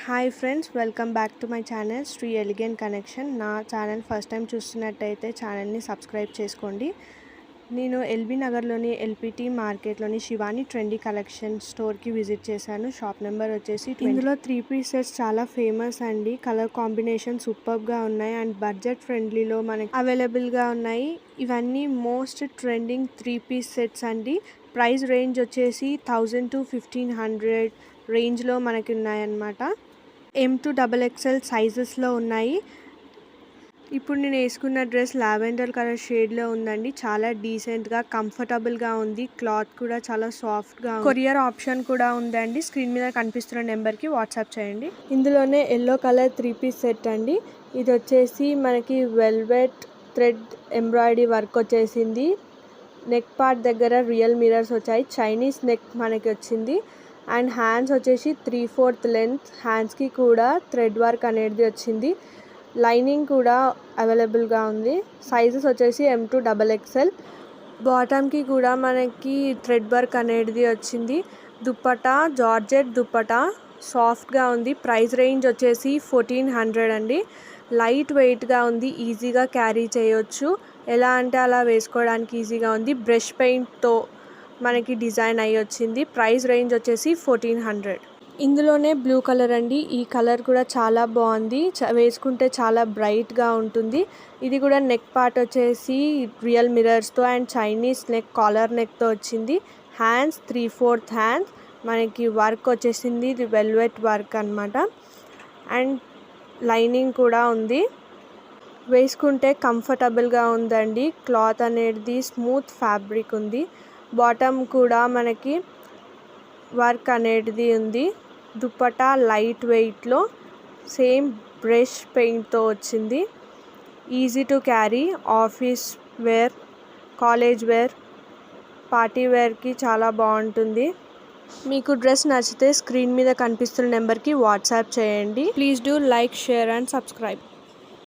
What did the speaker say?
Hi friends, welcome back to my channel Shri elegant connection. నా channel first time చూస్తున్నట్టయితే ఛానల్ని subscribe చేసుకోండి. నేను ఎల్బీ నగర్లోని ఎల్పిటి మార్కెట్లోని శివాని ట్రెండీ కలెక్షన్ స్టోర్కి విజిట్ చేశాను. షాప్ నెంబర్ వచ్చేసి ఇందులో 3-piece సెట్స్ చాలా ఫేమస్ అండి. కలర్ కాంబినేషన్ సూపర్గా ఉన్నాయి అండ్ బడ్జెట్ ఫ్రెండ్లీలో మనకి అవైలబుల్గా ఉన్నాయి. ఇవన్నీ మోస్ట్ ట్రెండింగ్ 3-piece సెట్స్ అండి. ప్రైస్ రేంజ్ వచ్చేసి 1000 to 1500 రేంజ్లో మనకి ఉన్నాయన్నమాట. M2XXL సైజెస్లో ఉన్నాయి. ఇప్పుడు నేను వేసుకున్న డ్రెస్ లావెండర్ కలర్ షేడ్లో ఉందండి. చాలా డీసెంట్గా కంఫర్టబుల్గా ఉంది. క్లాత్ కూడా చాలా సాఫ్ట్గా ఉంది. కొరియర్ ఆప్షన్ కూడా ఉందండి. స్క్రీన్ మీద కనిపిస్తున్న నెంబర్కి వాట్సాప్ చేయండి. ఇందులోనే ఎల్లో కలర్ 3-piece సెట్ అండి. ఇది వచ్చేసి మనకి వెల్వెట్ థ్రెడ్ ఎంబ్రాయిడరీ వర్క్ వచ్చేసింది. నెక్ పార్ట్ దగ్గర రియల్ మిరర్స్ వచ్చాయి. చైనీస్ నెక్ మనకి వచ్చింది అండ్ హ్యాండ్స్ వచ్చేసి 3/4 లెంత్. హ్యాండ్స్కి కూడా థ్రెడ్ వర్క్ అనేది వచ్చింది. లైనింగ్ కూడా అవైలబుల్గా ఉంది. సైజెస్ వచ్చేసి M2XXL. బాటమ్కి కూడా మనకి థ్రెడ్ వర్క్ అనేది వచ్చింది. దుప్పటా జార్జెట్ దుప్పటా సాఫ్ట్గా ఉంది. ప్రైస్ రేంజ్ వచ్చేసి 1400 అండి. లైట్ వెయిట్గా ఉంది. ఈజీగా క్యారీ చేయొచ్చు. ఎలా అంటే అలా వేసుకోవడానికి ఈజీగా ఉంది. బ్రష్ పెయింట్తో మనకి డిజైన్ అయ్యి వచ్చింది. ప్రైస్ రేంజ్ వచ్చేసి 1400. ఇందులోనే బ్లూ కలర్ అండి. ఈ కలర్ కూడా చాలా బాగుంది. వేసుకుంటే చాలా బ్రైట్గా ఉంటుంది. ఇది కూడా నెక్ పార్ట్ వచ్చేసి రియల్ మిరర్స్తో అండ్ చైనీస్ నెక్ కాలర్ నెక్తో వచ్చింది. హ్యాండ్స్ 3/4 హ్యాండ్స్ మనకి వర్క్ వచ్చేసింది. ఇది వెల్వెట్ వర్క్ అన్నమాట అండ్ లైనింగ్ కూడా ఉంది. వేసుకుంటే కంఫర్టబుల్గా ఉందండి. క్లాత్ అనేది స్మూత్ ఫ్యాబ్రిక్ ఉంది. బాటమ్ కూడా మనకి వర్క్ అనేది ఉంది. దుప్పటా లైట్ వెయిట్లో సేమ్ బ్రష్ పెయింట్తో వచ్చింది. Easy to carry. Office wear, college wear, party వేర్కి చాలా బాగుంటుంది. మీకు డ్రెస్ నచ్చితే స్క్రీన్ మీద కనిపిస్తున్న నెంబర్కి వాట్సాప్ చేయండి. Please do like, share and subscribe.